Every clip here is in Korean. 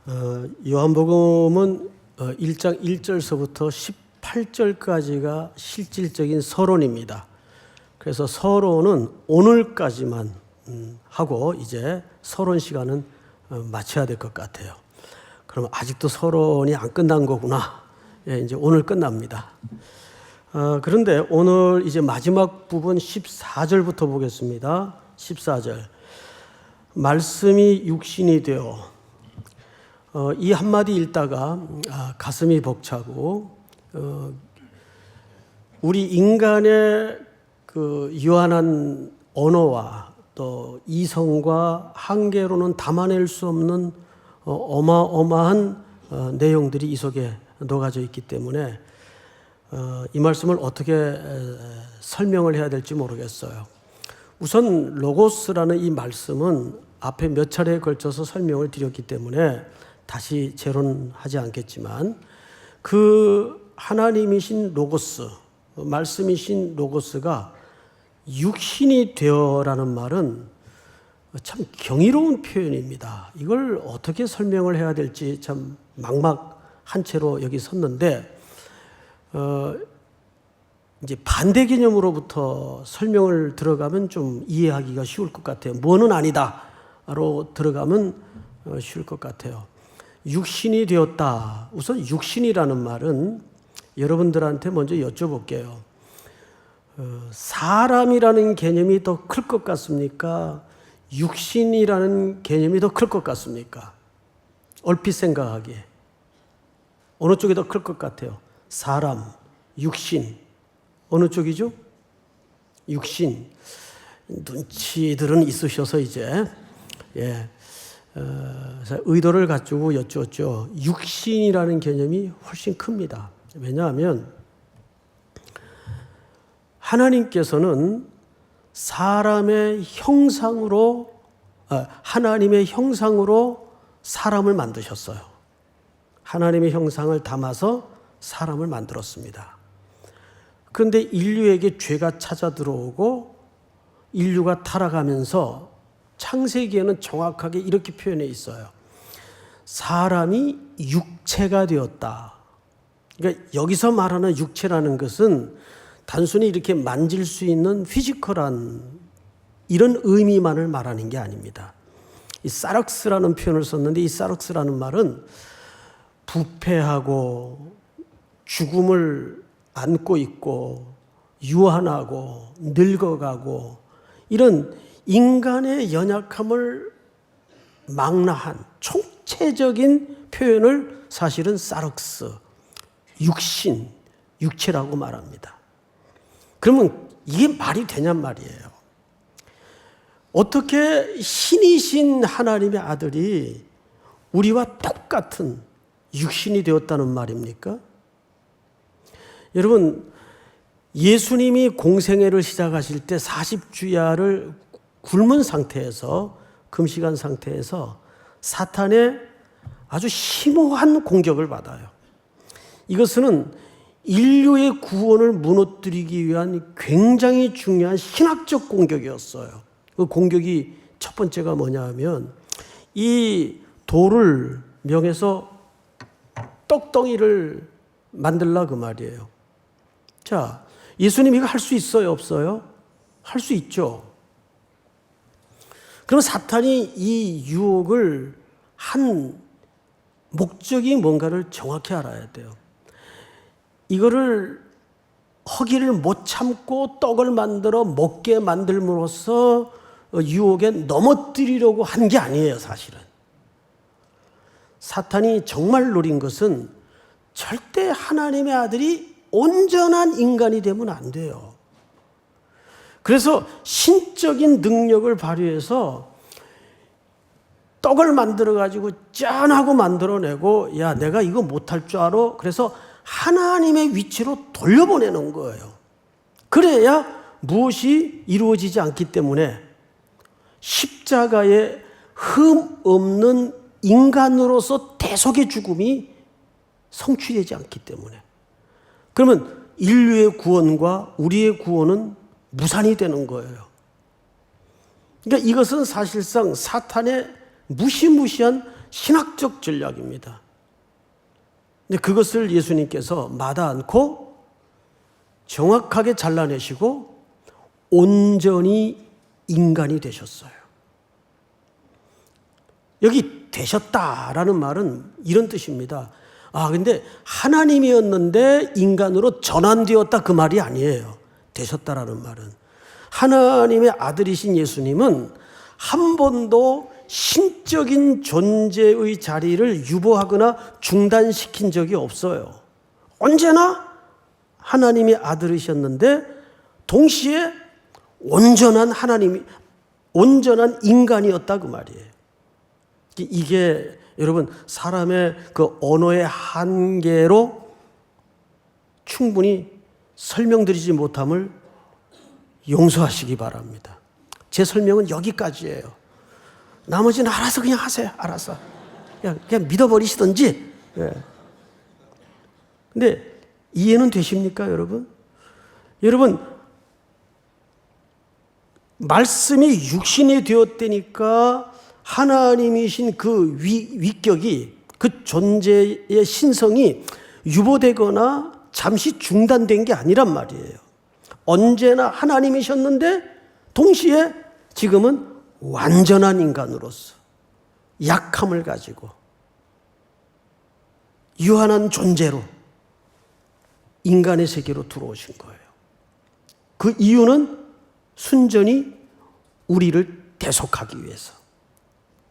요한복음은 1장 1절서부터 18절까지가 실질적인 서론입니다. 그래서 서론은 오늘까지만 하고 이제 서론 시간은 마쳐야 될 것 같아요. 그럼 아직도 서론이 안 끝난 거구나. 예, 이제 오늘 끝납니다. 그런데 오늘 이제 마지막 부분 14절부터 보겠습니다. 14절. 말씀이 육신이 되어 이 한마디 읽다가 가슴이 벅차고 우리 인간의 그 유한한 언어와 또 이성과 한계로는 담아낼 수 없는 어마어마한 내용들이 이 속에 녹아져 있기 때문에 이 말씀을 어떻게 설명을 해야 될지 모르겠어요. 우선 로고스라는 이 말씀은 앞에 몇 차례에 걸쳐서 설명을 드렸기 때문에 다시 재론하지 않겠지만 그 하나님이신 로고스, 말씀이신 로고스가 육신이 되어라는 말은 참 경이로운 표현입니다. 이걸 어떻게 설명을 해야 될지 참 막막한 채로 여기 섰는데 이제 반대 개념으로부터 설명을 들어가면 좀 이해하기가 쉬울 것 같아요. 뭐는 아니다로 들어가면 쉬울 것 같아요. 육신이 되었다. 우선 육신이라는 말은 여러분들한테 먼저 여쭤볼게요. 사람이라는 개념이 더 클 것 같습니까? 육신이라는 개념이 더 클 것 같습니까? 얼핏 생각하기에 어느 쪽이 더 클 것 같아요? 사람, 육신 어느 쪽이죠? 육신. 눈치들은 있으셔서 이제 의도를 갖추고 여쭈었죠. 육신이라는 개념이 훨씬 큽니다. 왜냐하면 하나님께서는 사람의 형상으로 하나님의 형상으로 사람을 만드셨어요. 하나님의 형상을 담아서 사람을 만들었습니다. 그런데 인류에게 죄가 찾아 들어오고 인류가 타락하면서 창세기에는 정확하게 이렇게 표현해 있어요. 사람이 육체가 되었다. 그러니까 여기서 말하는 육체라는 것은 단순히 이렇게 만질 수 있는 피지컬한 이런 의미만을 말하는 게 아닙니다. 이 사럭스라는 표현을 썼는데 이 사럭스라는 말은 부패하고 죽음을 안고 있고 유한하고 늙어가고 이런 인간의 연약함을 망라한 총체적인 표현을 사실은 사럭스, 육신, 육체라고 말합니다. 그러면 이게 말이 되냔 말이에요. 어떻게 신이신 하나님의 아들이 우리와 똑같은 육신이 되었다는 말입니까? 여러분, 예수님이 공생애를 시작하실 때 40주야를 굶은 상태에서 금식한 상태에서 사탄의 아주 심오한 공격을 받아요. 이것은 인류의 구원을 무너뜨리기 위한 굉장히 중요한 신학적 공격이었어요. 그 공격이 첫 번째가 뭐냐 하면 이 돌을 명해서 떡덩이를 만들라 그 말이에요. 자, 예수님이 이거 할 수 있어요, 없어요? 할 수 있죠. 그럼 사탄이 이 유혹을 한 목적이 뭔가를 정확히 알아야 돼요. 이거를 허기를 못 참고 떡을 만들어 먹게 만들므로써 유혹에 넘어뜨리려고 한 게 아니에요, 사실은. 사탄이 정말 노린 것은 절대 하나님의 아들이 온전한 인간이 되면 안 돼요. 그래서 신적인 능력을 발휘해서 떡을 만들어가지고 짠하고 만들어내고 야 내가 이거 못할 줄 알아? 그래서 하나님의 위치로 돌려보내는 거예요. 그래야 무엇이 이루어지지 않기 때문에 십자가에 흠 없는 인간으로서 대속의 죽음이 성취되지 않기 때문에 그러면 인류의 구원과 우리의 구원은 무산이 되는 거예요. 그러니까 이것은 사실상 사탄의 무시무시한 신학적 전략입니다. 근데 그것을 예수님께서 마다 않고 정확하게 잘라내시고 온전히 인간이 되셨어요. 여기 되셨다라는 말은 이런 뜻입니다. 근데 하나님이었는데 인간으로 전환되었다 그 말이 아니에요. 되셨다라는 말은 하나님의 아들이신 예수님은 한 번도 신적인 존재의 자리를 유보하거나 중단시킨 적이 없어요. 언제나 하나님의 아들이셨는데 동시에 온전한 인간이었다 그 말이에요. 이게 여러분 사람의 그 언어의 한계로 충분히 설명드리지 못함을 용서하시기 바랍니다. 제 설명은 여기까지예요. 나머지는 알아서 그냥 하세요. 알아서. 그냥 믿어버리시든지. 근데 이해는 되십니까, 여러분? 여러분, 말씀이 육신이 되었다니까 하나님이신 그 위격이, 그 존재의 신성이 유보되거나 잠시 중단된 게 아니란 말이에요. 언제나 하나님이셨는데 동시에 지금은 완전한 인간으로서 약함을 가지고 유한한 존재로 인간의 세계로 들어오신 거예요. 그 이유는 순전히 우리를 대속하기 위해서.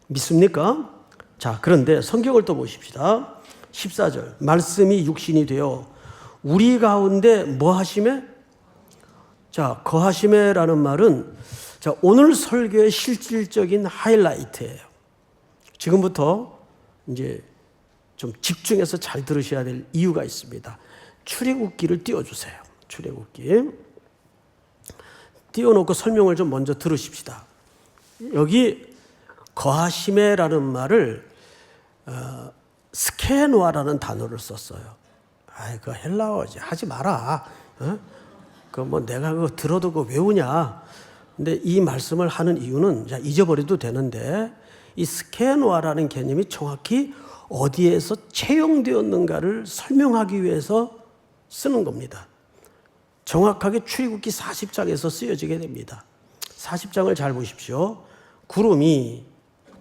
믿습니까? 자, 그런데 성경을 또 보십시다. 14절 말씀이 육신이 되어 우리 가운데 뭐 하심에? 자, 거하심에라는 말은 자, 오늘 설교의 실질적인 하이라이트예요. 지금부터 이제 좀 집중해서 잘 들으셔야 될 이유가 있습니다. 출애굽기를 띄워주세요. 출애굽기 띄워놓고 설명을 좀 먼저 들으십시다. 여기 거하심에라는 말을 스케노아라는 단어를 썼어요. 그 헬라어지 하지 마라. 내가 그거 들어도 그거 외우냐. 근데 이 말씀을 하는 이유는 잊어버려도 되는데 이 스케노아라는 개념이 정확히 어디에서 채용되었는가를 설명하기 위해서 쓰는 겁니다. 정확하게 출애굽기 40장에서 쓰여지게 됩니다. 40장을 잘 보십시오. 구름이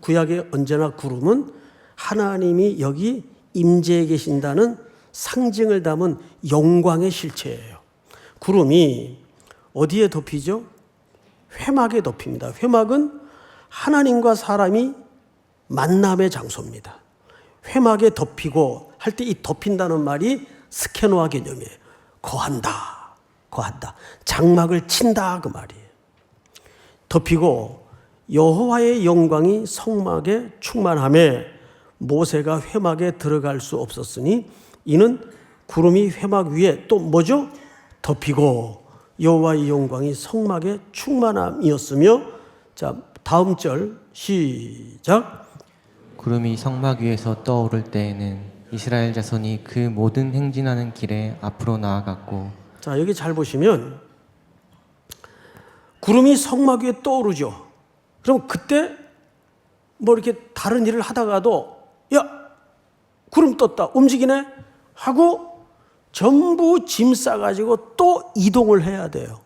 구약에 언제나 구름은 하나님이 여기 임재해 계신다는 상징을 담은 영광의 실체예요. 구름이 어디에 덮이죠? 회막에 덮입니다. 회막은 하나님과 사람이 만남의 장소입니다. 회막에 덮이고 할 때 이 덮인다는 말이 스케노아 개념이에요. 거한다. 장막을 친다 그 말이에요. 덮이고 여호와의 영광이 성막에 충만하며 모세가 회막에 들어갈 수 없었으니 이는 구름이 회막 위에 또 뭐죠? 덮이고 여호와의 영광이 성막에 충만함이었으며. 자, 다음 절 시작. 구름이 성막 위에서 떠오를 때에는 이스라엘 자손이 그 모든 행진하는 길에 앞으로 나아갔고. 자, 여기 잘 보시면 구름이 성막 위에 떠오르죠. 그럼 그때 이렇게 다른 일을 하다가도 구름 떴다 움직이네 하고 전부 짐 싸가지고 또 이동을 해야 돼요.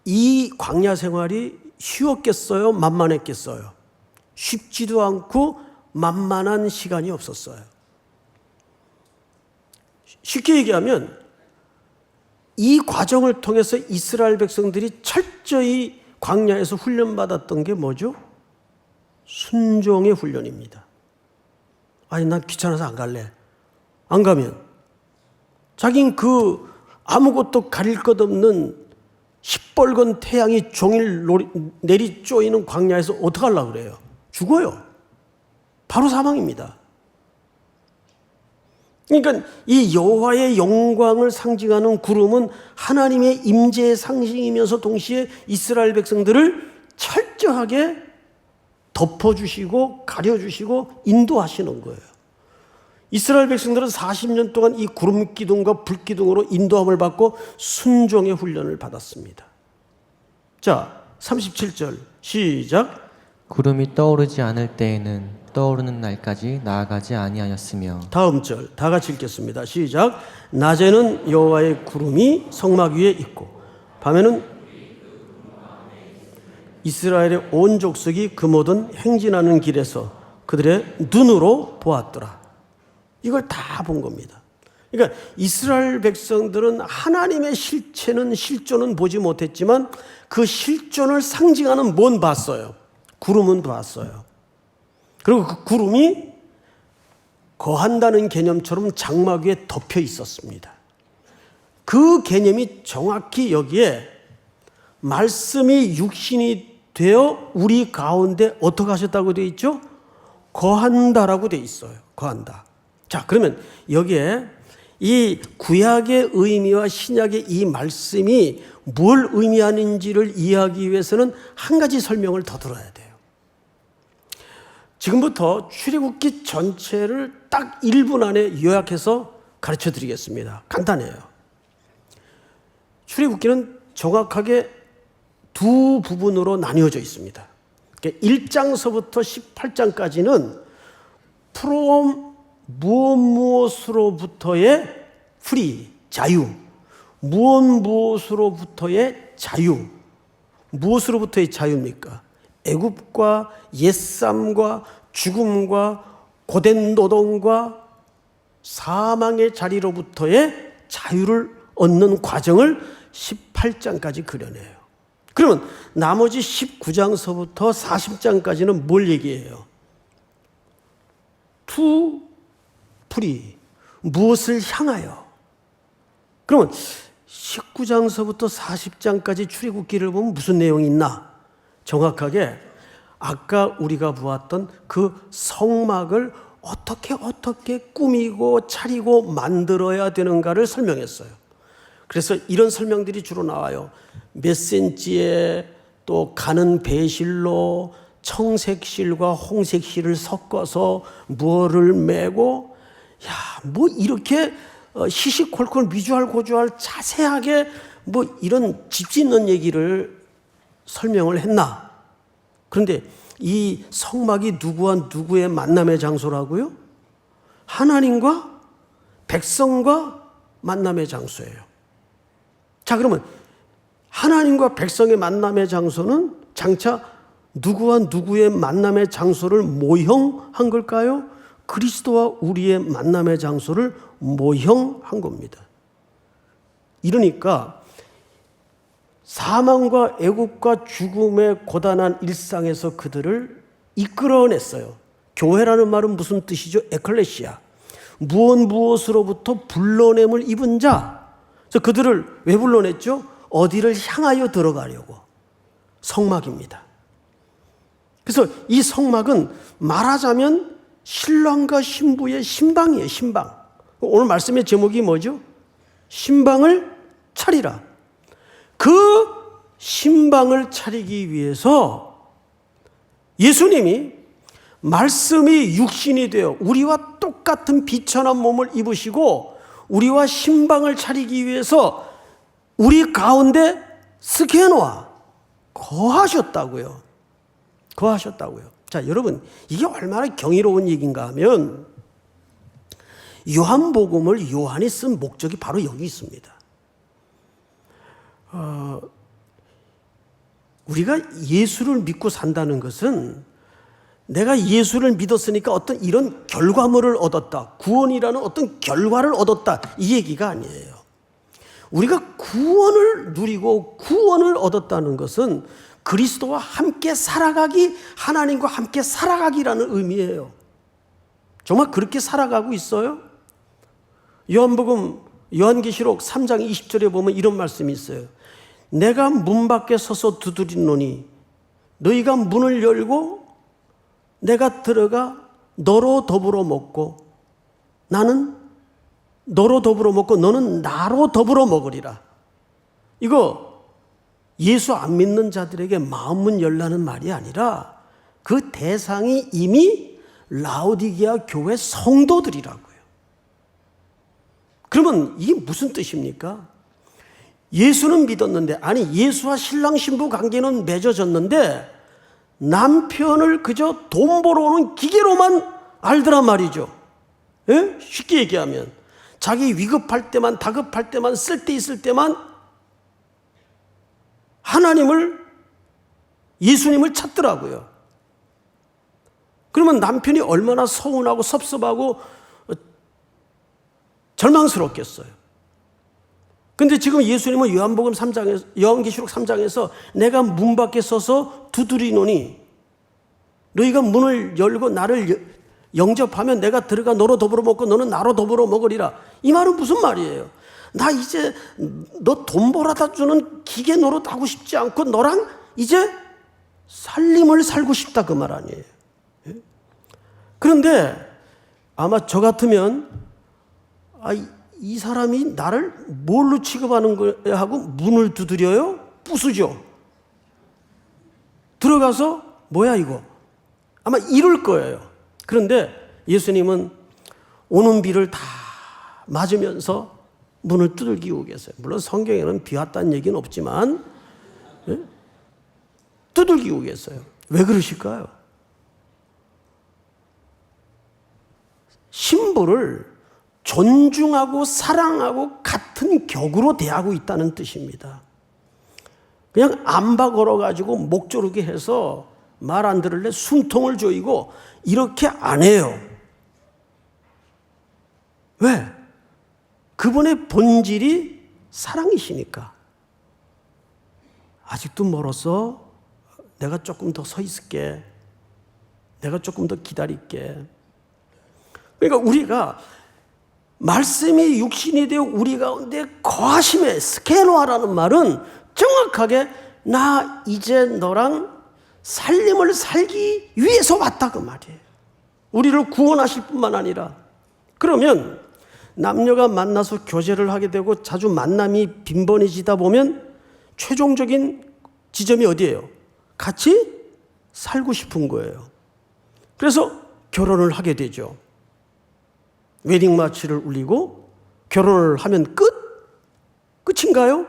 이 광야 생활이 쉬웠겠어요? 만만했겠어요? 쉽지도 않고 만만한 시간이 없었어요. 쉽게 얘기하면 이 과정을 통해서 이스라엘 백성들이 철저히 광야에서 훈련받았던 게 뭐죠? 순종의 훈련입니다. 난 귀찮아서 안 갈래. 안 가면 자긴 그 아무것도 가릴 것 없는 시뻘건 태양이 종일 내리 쪼이는 광야에서 어떡하려고 그래요? 죽어요. 바로 사망입니다. 그러니까 이 여호와의 영광을 상징하는 구름은 하나님의 임재의 상징이면서 동시에 이스라엘 백성들을 철저하게 덮어주시고 가려주시고 인도하시는 거예요. 이스라엘 백성들은 40년 동안 이 구름 기둥과 불 기둥으로 인도함을 받고 순종의 훈련을 받았습니다. 자, 37절 시작. 구름이 떠오르지 않을 때에는 떠오르는 날까지 나아가지 아니하였으며. 다음 절 다 같이 읽겠습니다. 시작. 낮에는 여호와의 구름이 성막 위에 있고 밤에는 이스라엘의 온 족속이 그 모든 행진하는 길에서 그들의 눈으로 보았더라. 이걸 다 본 겁니다. 그러니까 이스라엘 백성들은 하나님의 실존은 보지 못했지만 그 실존을 상징하는 뭔 봤어요? 구름은 봤어요. 그리고 그 구름이 거한다는 개념처럼 장막 위에 덮여 있었습니다. 그 개념이 정확히 여기에 말씀이 육신이 되어 우리 가운데 어떻게 하셨다고 되어 있죠? 거한다라고 되어 있어요. 거한다. 자, 그러면 여기에 이 구약의 의미와 신약의 이 말씀이 뭘 의미하는지를 이해하기 위해서는 한 가지 설명을 더 들어야 돼요. 지금부터 출애굽기 전체를 딱 1분 안에 요약해서 가르쳐 드리겠습니다. 간단해요. 출애굽기는 정확하게 두 부분으로 나뉘어져 있습니다. 1장서부터 18장까지는 from 무엇으로부터의 free, 자유, 무엇으로부터의 자유. 무엇으로부터의 자유입니까? 애굽과 옛삼과 죽음과 고된 노동과 사망의 자리로부터의 자유를 얻는 과정을 18장까지 그려내요. 그러면 나머지 19장서부터 40장까지는 뭘 얘기해요? to free, 무엇을 향하여. 그러면 19장서부터 40장까지 출애굽기를 보면 무슨 내용이 있나? 정확하게 아까 우리가 보았던 그 성막을 어떻게 꾸미고 차리고 만들어야 되는가를 설명했어요. 그래서 이런 설명들이 주로 나와요. 몇 센치에 또 가는 배실로 청색실과 홍색실을 섞어서 무엇을 메고, 뭐 이렇게 시시콜콜 미주알 고주알 자세하게 뭐 이런 집 짓는 얘기를 설명을 했나? 그런데 이 성막이 누구와 누구의 만남의 장소라고요? 하나님과 백성과 만남의 장소예요. 자, 그러면 하나님과 백성의 만남의 장소는 장차 누구와 누구의 만남의 장소를 모형한 걸까요? 그리스도와 우리의 만남의 장소를 모형한 겁니다. 이러니까 사망과 애국과 죽음의 고단한 일상에서 그들을 이끌어냈어요. 교회라는 말은 무슨 뜻이죠? 에클레시아. 무엇으로부터 불러냄을 입은 자. 그래서 그들을 왜 불러냈죠? 어디를 향하여 들어가려고. 성막입니다. 그래서 이 성막은 말하자면 신랑과 신부의 신방이에요. 신방. 오늘 말씀의 제목이 뭐죠? 신방을 차리라. 그 신방을 차리기 위해서 예수님이 말씀이 육신이 되어 우리와 똑같은 비천한 몸을 입으시고 우리와 신방을 차리기 위해서 우리 가운데 스케노아 거하셨다고요. 거하셨다고요. 자, 여러분, 이게 얼마나 경이로운 얘기인가 하면 요한복음을 요한이 쓴 목적이 바로 여기 있습니다. 우리가 예수를 믿고 산다는 것은 내가 예수를 믿었으니까 어떤 이런 결과물을 얻었다, 구원이라는 어떤 결과를 얻었다, 이 얘기가 아니에요. 우리가 구원을 누리고 구원을 얻었다는 것은 그리스도와 함께 살아가기, 하나님과 함께 살아가기라는 의미예요. 정말 그렇게 살아가고 있어요? 요한계시록 3장 20절에 보면 이런 말씀이 있어요. 내가 문 밖에 서서 두드리노니 너희가 문을 열고 내가 들어가 너로 더불어 먹고 나는 너로 더불어 먹고 너는 나로 더불어 먹으리라. 이거 예수 안 믿는 자들에게 마음문 열라는 말이 아니라 그 대상이 이미 라오디게아 교회 성도들이라고요. 그러면 이게 무슨 뜻입니까? 예수는 믿었는데, 아니 예수와 신랑 신부 관계는 맺어졌는데 남편을 그저 돈 벌어오는 기계로만 알더란 말이죠. 예? 쉽게 얘기하면 자기 위급할 때만, 다급할 때만, 쓸데 있을 때만 하나님을, 예수님을 찾더라고요. 그러면 남편이 얼마나 서운하고 섭섭하고 절망스럽겠어요. 근데 지금 예수님은 요한계시록 3장에서 내가 문 밖에 서서 두드리노니 너희가 문을 열고 나를 영접하면 내가 들어가 너로 더불어 먹고 너는 나로 더불어 먹으리라. 이 말은 무슨 말이에요? 나 이제 너 돈 벌어다 주는 기계 노릇 하고 싶지 않고 너랑 이제 살림을 살고 싶다, 그 말 아니에요. 그런데 아마 저 같으면 이 사람이 나를 뭘로 취급하는 거야 하고 문을 두드려요? 부수죠. 들어가서 뭐야 이거? 아마 이럴 거예요. 그런데 예수님은 오는 비를 다 맞으면서 문을 두들기고 계세요. 물론 성경에는 비 왔다는 얘기는 없지만 두들기고 계세요. 왜 그러실까요? 신부를 존중하고 사랑하고 같은 격으로 대하고 있다는 뜻입니다. 그냥 안바 걸어가지고 목 조르게 해서 말 안 들을래 숨통을 조이고 이렇게 안 해요. 왜? 그분의 본질이 사랑이시니까. 아직도 멀었어. 내가 조금 더 서 있을게. 내가 조금 더 기다릴게. 그러니까 우리가 말씀이 육신이 되어 우리 가운데 거하심에, 스케노아라는 말은 정확하게 나 이제 너랑 살림을 살기 위해서 왔다, 그 말이에요. 우리를 구원하실 뿐만 아니라. 그러면 남녀가 만나서 교제를 하게 되고 자주 만남이 빈번해지다 보면 최종적인 지점이 어디예요? 같이 살고 싶은 거예요. 그래서 결혼을 하게 되죠. 웨딩 마치를 울리고 결혼을 하면 끝인가요?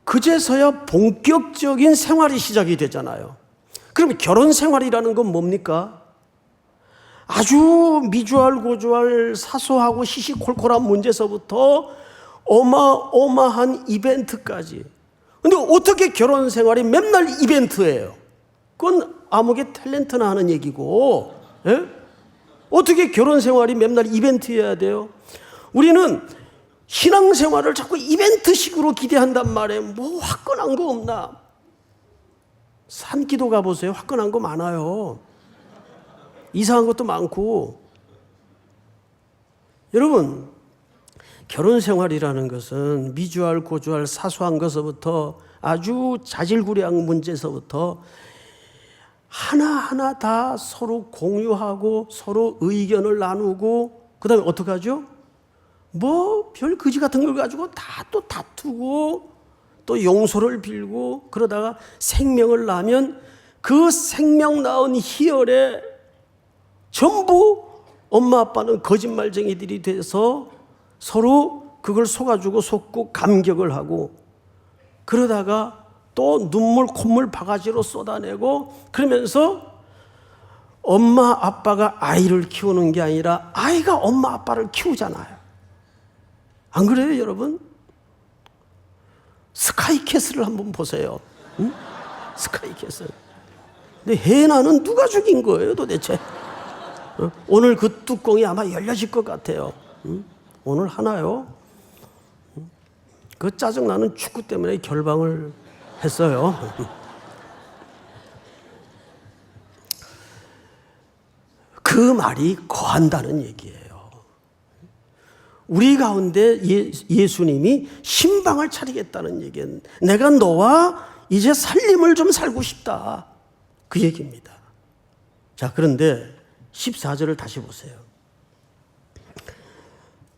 그제서야 본격적인 생활이 시작이 되잖아요. 그럼 결혼 생활이라는 건 뭡니까? 아주 미주알고주알 사소하고 시시콜콜한 문제서부터 어마어마한 이벤트까지. 근데 어떻게 결혼 생활이 맨날 이벤트예요? 그건 아무개 탤런트나 하는 얘기고, 예? 어떻게 결혼 생활이 맨날 이벤트여야 돼요? 우리는 신앙생활을 자꾸 이벤트식으로 기대한단 말이에요. 뭐 화끈한 거 없나? 산기도 가보세요. 화끈한 거 많아요. 이상한 것도 많고. 여러분, 결혼생활이라는 것은 미주알 고주알 사소한 것부터 아주 자질구레한 문제서부터 하나하나 다 서로 공유하고 서로 의견을 나누고, 그 다음에 어떻게 하죠? 뭐 별 거지 같은 걸 가지고 다 또 다투고 또 용서를 빌고 그러다가 생명을 낳으면 그 생명 낳은 희열에 전부 엄마 아빠는 거짓말쟁이들이 돼서 서로 그걸 속아주고 속고 감격을 하고 그러다가 또 눈물 콧물 바가지로 쏟아내고 그러면서 엄마 아빠가 아이를 키우는 게 아니라 아이가 엄마 아빠를 키우잖아요. 안 그래요, 여러분? 스카이캐슬을 한번 보세요. 응? 스카이캐슬. 근데 해나는 누가 죽인 거예요, 도대체? 오늘 그 뚜껑이 아마 열려질 것 같아요. 응? 오늘 하나요? 그 짜증나는 축구 때문에 결방을 했어요. 그 말이 거한다는 얘기예요. 우리 가운데 예수님이 신방을 차리겠다는 얘기는 내가 너와 이제 살림을 좀 살고 싶다, 그 얘기입니다. 자, 그런데 14절을 다시 보세요.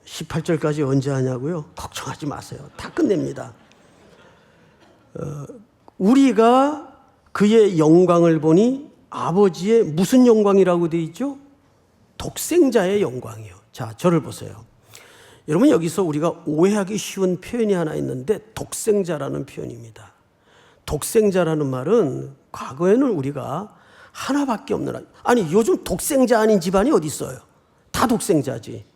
18절까지 언제 하냐고요? 걱정하지 마세요. 다 끝냅니다. 우리가 그의 영광을 보니 아버지의 무슨 영광이라고 되어 있죠? 독생자의 영광이요. 자, 저를 보세요. 여러분, 여기서 우리가 오해하기 쉬운 표현이 하나 있는데 독생자라는 표현입니다. 독생자라는 말은 과거에는 우리가 하나밖에 없는, 아니 요즘 독생자 아닌 집안이 어디 있어요? 다 독생자지.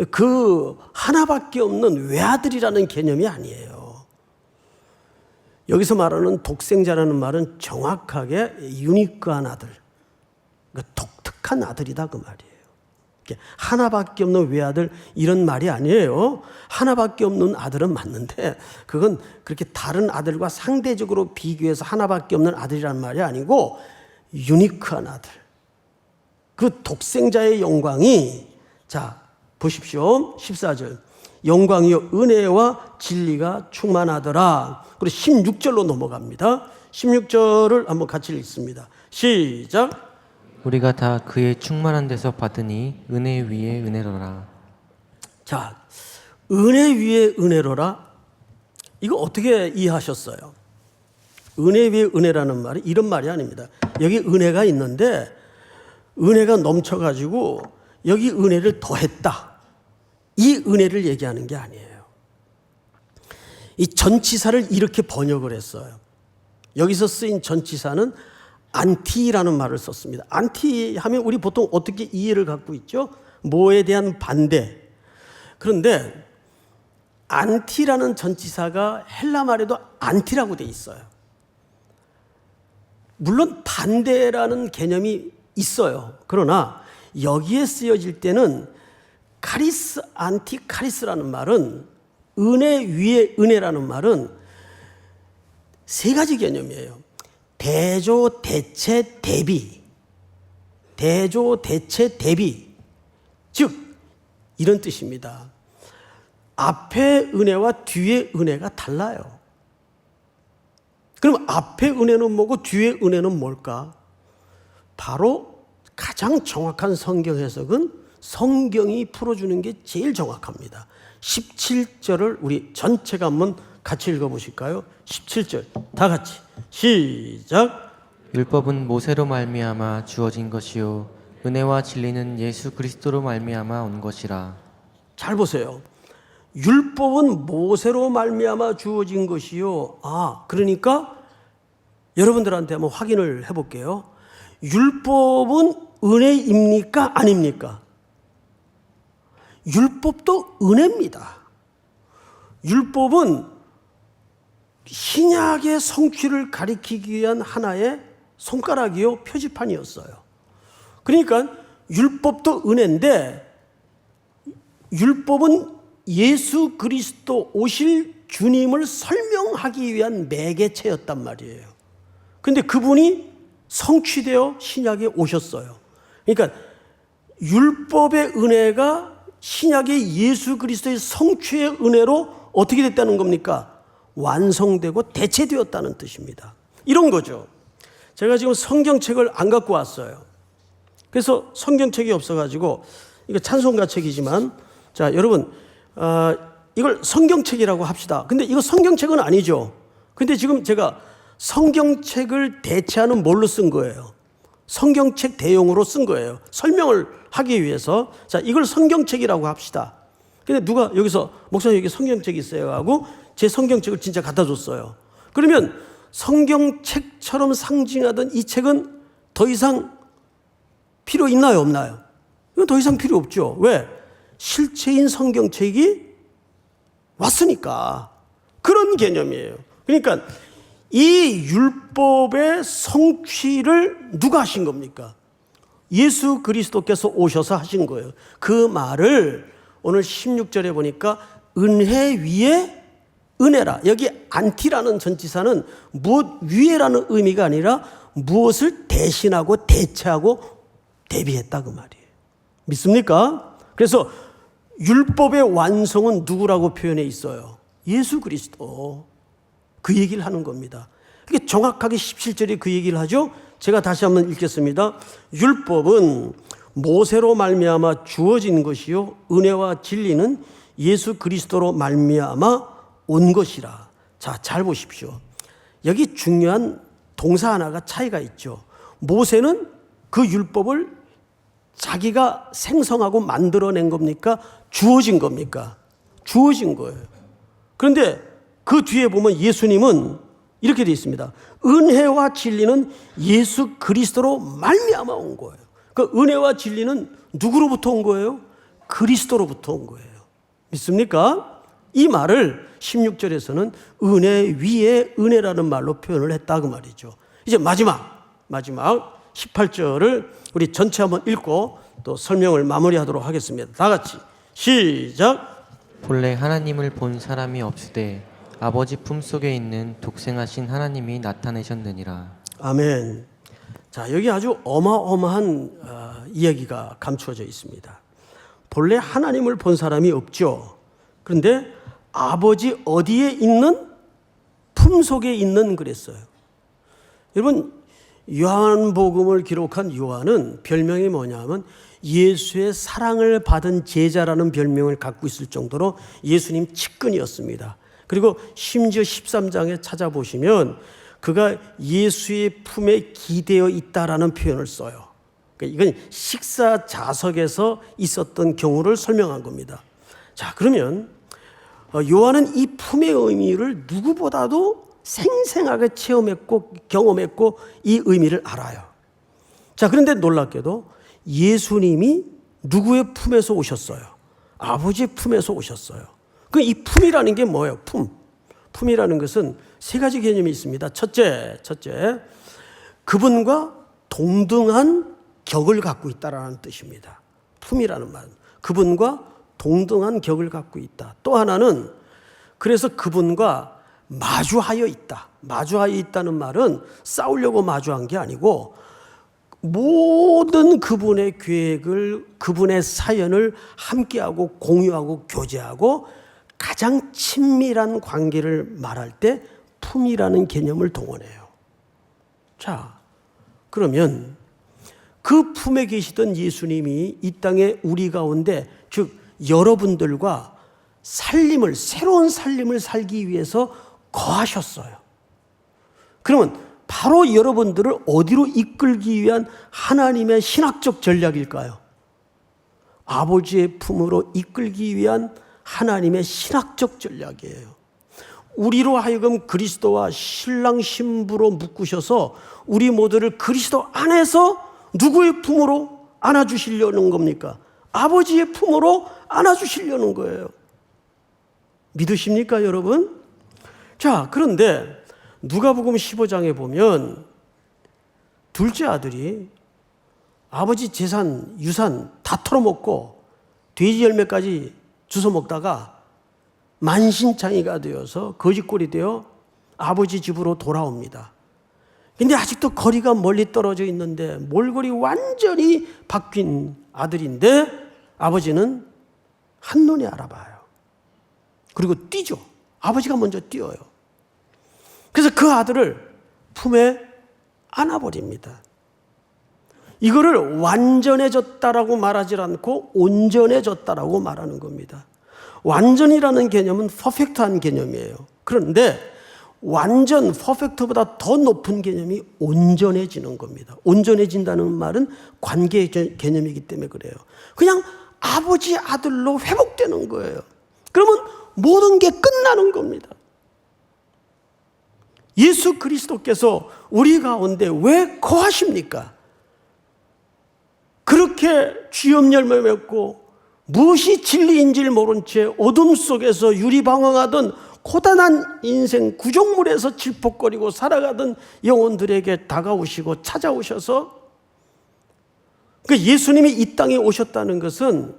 그 하나밖에 없는 외아들이라는 개념이 아니에요. 여기서 말하는 독생자라는 말은 정확하게 유니크한 아들, 그러니까 독특한 아들이다 그 말이에요. 하나밖에 없는 외아들 이런 말이 아니에요. 하나밖에 없는 아들은 맞는데 그건 그렇게 다른 아들과 상대적으로 비교해서 하나밖에 없는 아들이라는 말이 아니고 유니크한 아들. 그 독생자의 영광이, 자 보십시오. 14절. 영광이요 은혜와 진리가 충만하더라. 그리고 16절로 넘어갑니다. 16절을 한번 같이 읽습니다. 시작. 우리가 다 그의 충만한 데서 받으니 은혜 위에 은혜로라. 자, 은혜 위에 은혜로라. 이거 어떻게 이해하셨어요? 은혜 위에 은혜라는 말이 이런 말이 아닙니다. 여기 은혜가 있는데 은혜가 넘쳐가지고 여기 은혜를 더했다. 이 은혜를 얘기하는 게 아니에요. 이 전치사를 이렇게 번역을 했어요. 여기서 쓰인 전치사는 안티라는 말을 썼습니다. 안티 하면 우리 보통 어떻게 이해를 갖고 있죠? 뭐에 대한 반대. 그런데 안티라는 전치사가 헬라 말에도 안티라고 돼 있어요. 물론 반대라는 개념이 있어요. 그러나 여기에 쓰여질 때는 카리스, 안티 카리스라는 말은, 은혜 위에 은혜라는 말은 세 가지 개념이에요. 대조, 대체, 대비. 대조, 대체, 대비. 즉 이런 뜻입니다. 앞에 은혜와 뒤에 은혜가 달라요. 그럼 앞에 은혜는 뭐고 뒤에 은혜는 뭘까? 바로 가장 정확한 성경 해석은 성경이 풀어주는 게 제일 정확합니다. 17절을 우리 전체가 한번 같이 읽어보실까요? 17절 다 같이 시작. 율법은 모세로 말미암아 주어진 것이요 은혜와 진리는 예수 그리스도로 말미암아 온 것이라. 잘 보세요. 율법은 모세로 말미암아 주어진 것이요. 그러니까 여러분들한테 한번 확인을 해볼게요. 율법은 은혜입니까? 아닙니까? 율법도 은혜입니다. 율법은 신약의 성취를 가리키기 위한 하나의 손가락이요, 표지판이었어요. 그러니까 율법도 은혜인데 율법은 예수 그리스도 오실 주님을 설명하기 위한 매개체였단 말이에요. 그런데 그분이 성취되어 신약에 오셨어요. 그러니까 율법의 은혜가 신약의 예수 그리스도의 성취의 은혜로 어떻게 됐다는 겁니까? 완성되고 대체되었다는 뜻입니다. 이런 거죠. 제가 지금 성경책을 안 갖고 왔어요. 그래서 성경책이 없어가지고, 이거 찬송가 책이지만, 자, 여러분, 이걸 성경책이라고 합시다. 근데 이거 성경책은 아니죠. 근데 지금 제가 성경책을 대체하는 뭘로 쓴 거예요? 성경책 대용으로 쓴 거예요. 설명을 하기 위해서. 자, 이걸 성경책이라고 합시다. 근데 누가 여기서 목사님 여기 성경책이 있어요 하고 제 성경책을 진짜 갖다 줬어요. 그러면 성경책처럼 상징하던 이 책은 더 이상 필요 있나요, 없나요? 이건 더 이상 필요 없죠. 왜? 실체인 성경책이 왔으니까. 그런 개념이에요. 그러니까 이 율법의 성취를 누가 하신 겁니까? 예수 그리스도께서 오셔서 하신 거예요. 그 말을 오늘 16절에 보니까 은혜 위에 은혜라. 여기 안티라는 전치사는 무엇 위에라는 의미가 아니라 무엇을 대신하고 대체하고 대비했다 그 말이에요. 믿습니까? 그래서 율법의 완성은 누구라고 표현해 있어요? 예수 그리스도. 그 얘기를 하는 겁니다. 그게 정확하게 17절에 그 얘기를 하죠. 제가 다시 한번 읽겠습니다. 율법은 모세로 말미암아 주어진 것이요 은혜와 진리는 예수 그리스도로 말미암아 온 것이라. 자, 잘 보십시오. 여기 중요한 동사 하나가 차이가 있죠. 모세는 그 율법을 자기가 생성하고 만들어낸 겁니까? 주어진 겁니까? 주어진 거예요. 그런데 그 뒤에 보면 예수님은 이렇게 되어 있습니다. 은혜와 진리는 예수 그리스도로 말미암아 온 거예요. 그 은혜와 진리는 누구로부터 온 거예요? 그리스도로부터 온 거예요. 믿습니까? 이 말을 16절에서는 은혜 위에 은혜라는 말로 표현을 했다 그 말이죠. 이제 마지막 18절을 우리 전체 한번 읽고 또 설명을 마무리하도록 하겠습니다. 다 같이 시작. 본래 하나님을 본 사람이 없으되 아버지 품속에 있는 독생하신 하나님이 나타내셨느니라. 아멘. 자, 여기 아주 어마어마한 이야기가 감추어져 있습니다. 본래 하나님을 본 사람이 없죠. 그런데 아버지 어디에 있는? 품속에 있는 그랬어요. 여러분, 요한복음을 기록한 요한은 별명이 뭐냐면 예수의 사랑을 받은 제자라는 별명을 갖고 있을 정도로 예수님 측근이었습니다. 그리고 심지어 13장에 찾아보시면 그가 예수의 품에 기대어 있다라는 표현을 써요. 그러니까 이건 식사 좌석에서 있었던 경우를 설명한 겁니다. 자, 그러면 요한은 이 품의 의미를 누구보다도 생생하게 체험했고 경험했고 이 의미를 알아요. 자, 그런데 놀랍게도 예수님이 누구의 품에서 오셨어요? 아버지의 품에서 오셨어요. 그 이 품이라는 게 뭐예요? 품이라는 것은 세 가지 개념이 있습니다. 첫째, 그분과 동등한 격을 갖고 있다라는 뜻입니다. 품이라는 말은 그분과 동등한 격을 갖고 있다. 또 하나는 그래서 그분과 마주하여 있다. 마주하여 있다는 말은 싸우려고 마주한 게 아니고 모든 그분의 계획을, 그분의 사연을 함께하고 공유하고 교제하고 가장 친밀한 관계를 말할 때 품이라는 개념을 동원해요. 자, 그러면 그 품에 계시던 예수님이 이 땅에 우리 가운데, 즉 여러분들과 새로운 삶을 살기 위해서 거하셨어요. 그러면 바로 여러분들을 어디로 이끌기 위한 하나님의 신학적 전략일까요? 아버지의 품으로 이끌기 위한 하나님의 신학적 전략이에요. 우리로 하여금 그리스도와 신랑 신부로 묶으셔서 우리 모두를 그리스도 안에서 누구의 품으로 안아주시려는 겁니까? 아버지의 품으로 안아주시려는 거예요. 믿으십니까, 여러분? 자, 그런데 누가복음 15장에 보면 둘째 아들이 아버지 재산, 유산 다 털어먹고 돼지 열매까지 주워 먹다가 만신창이가 되어서 거지꼴이 되어 아버지 집으로 돌아옵니다. 근데 아직도 거리가 멀리 떨어져 있는데 몰골이 완전히 바뀐 아들인데 아버지는 한눈에 알아봐요. 그리고 뛰죠. 아버지가 먼저 뛰어요. 그래서 그 아들을 품에 안아버립니다. 이거를 완전해졌다라고 말하지 않고 온전해졌다라고 말하는 겁니다. 완전이라는 개념은 퍼펙트한 개념이에요. 그런데 완전, 퍼펙트보다 더 높은 개념이 온전해지는 겁니다. 온전해진다는 말은 관계 개념이기 때문에 그래요. 그냥 아버지 아들로 회복되는 거예요. 그러면 모든 게 끝나는 겁니다. 예수 그리스도께서 우리 가운데 왜 거하십니까? 그렇게 쥐염 열매 맺고 무엇이 진리인지를 모른 채 어둠 속에서 유리방황하던 고단한 인생 구정물에서 질퍽거리고 살아가던 영혼들에게 다가오시고 찾아오셔서 예수님이 이 땅에 오셨다는 것은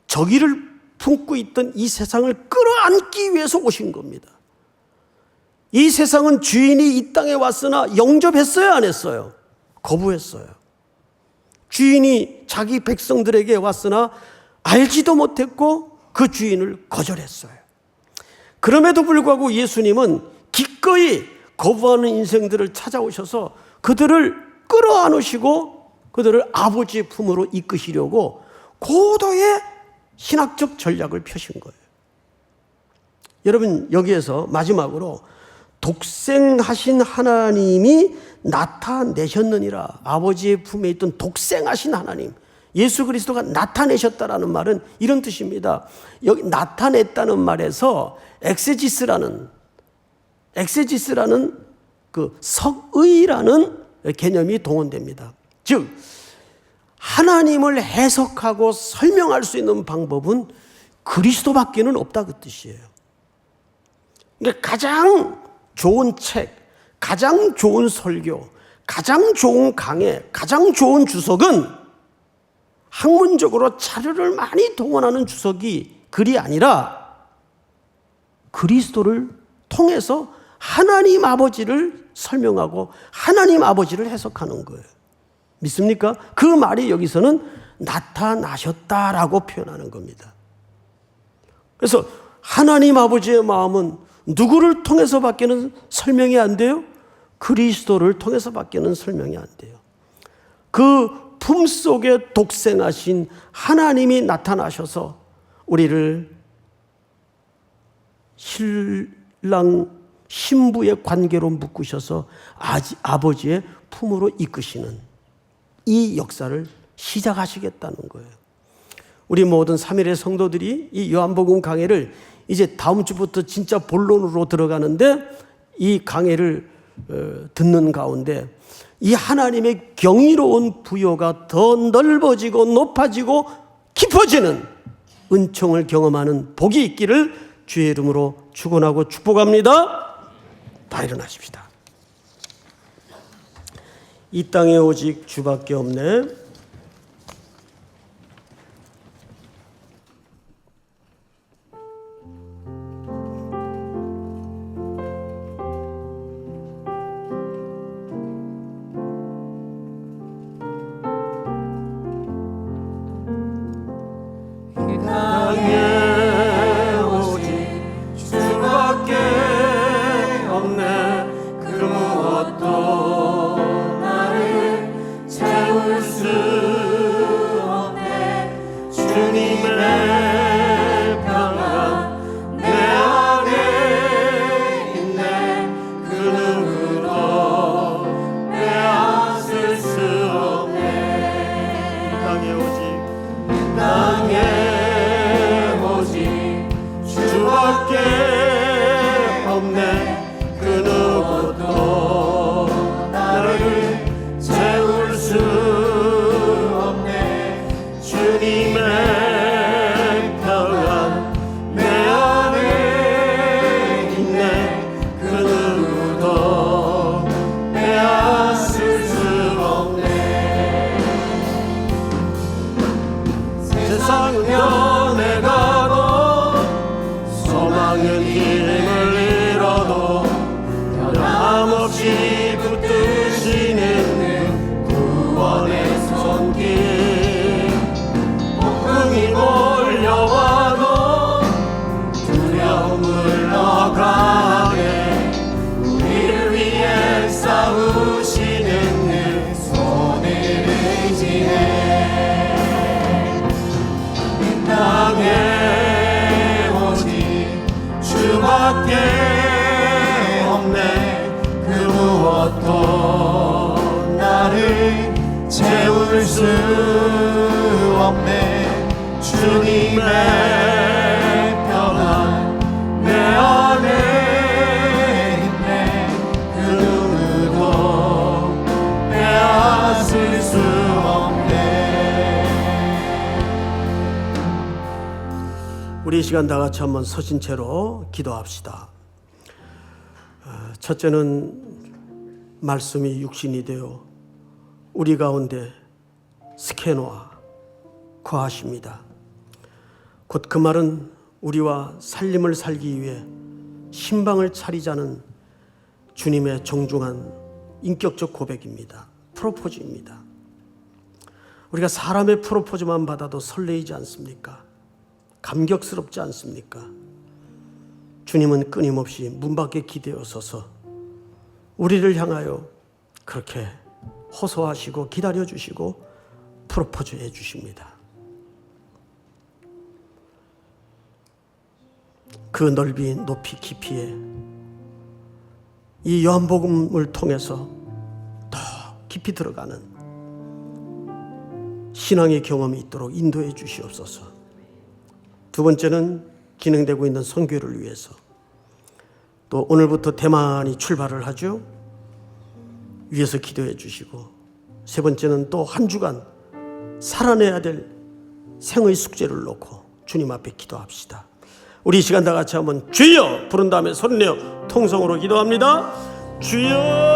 저기를 품고 있던 이 세상을 끌어안기 위해서 오신 겁니다. 이 세상은 주인이 이 땅에 왔으나 영접했어요, 안 했어요? 거부했어요. 주인이 자기 백성들에게 왔으나 알지도 못했고 그 주인을 거절했어요. 그럼에도 불구하고 예수님은 기꺼이 거부하는 인생들을 찾아오셔서 그들을 끌어안으시고 그들을 아버지의 품으로 이끄시려고 고도의 신학적 전략을 펴신 거예요. 여러분, 여기에서 마지막으로 독생하신 하나님이 나타내셨느니라. 아버지의 품에 있던 독생하신 하나님, 예수 그리스도가 나타내셨다라는 말은 이런 뜻입니다. 여기 나타냈다는 말에서 엑세지스라는 엑세지스라는 그 석의라는 개념이 동원됩니다. 즉 하나님을 해석하고 설명할 수 있는 방법은 그리스도밖에는 없다 그 뜻이에요. 그러니까 가장 좋은 책, 가장 좋은 설교, 가장 좋은 강해, 가장 좋은 주석은 학문적으로 자료를 많이 동원하는 주석이 글이 아니라 그리스도를 통해서 하나님 아버지를 설명하고 하나님 아버지를 해석하는 거예요. 믿습니까? 그 말이 여기서는 나타나셨다라고 표현하는 겁니다. 그래서 하나님 아버지의 마음은 누구를 통해서밖에는 설명이 안 돼요? 그리스도를 통해서밖에는 설명이 안 돼요. 그 품속에 독생하신 하나님이 나타나셔서 우리를 신랑 신부의 관계로 묶으셔서 아버지의 품으로 이끄시는 이 역사를 시작하시겠다는 거예요. 우리 모든 3일의 성도들이 이 요한복음 강해를 이제 다음 주부터 진짜 본론으로 들어가는데 이 강해를 듣는 가운데 이 하나님의 경이로운 부여가 더 넓어지고 높아지고 깊어지는 은총을 경험하는 복이 있기를 주의 이름으로 축원하고 축복합니다. 다 일어나십시다. 이 땅에 오직 주밖에 없네. 우리 이 시간 다 같이 한번 서신 채로 기도합시다. 첫째는 말씀이 육신이 되어 우리 가운데 스케노와 거하십니다. 곧 그 말은 우리와 살림을 살기 위해 신방을 차리자는 주님의 정중한 인격적 고백입니다. 프로포즈입니다. 우리가 사람의 프로포즈만 받아도 설레이지 않습니까? 감격스럽지 않습니까? 주님은 끊임없이 문 밖에 기대어 서서 우리를 향하여 그렇게 호소하시고 기다려주시고 프로포즈해 주십니다. 그 넓이 높이 깊이에 이 요한복음을 통해서 더 깊이 들어가는 신앙의 경험이 있도록 인도해 주시옵소서. 두 번째는 진행되고 있는 선교를 위해서 또 오늘부터 대만이 출발을 하죠. 위에서 기도해 주시고, 세 번째는 또 한 주간 살아내야 될 생의 숙제를 놓고 주님 앞에 기도합시다. 우리 이 시간 다 같이 한번 주여 부른 다음에 소리내어 통성으로 기도합니다. 주여.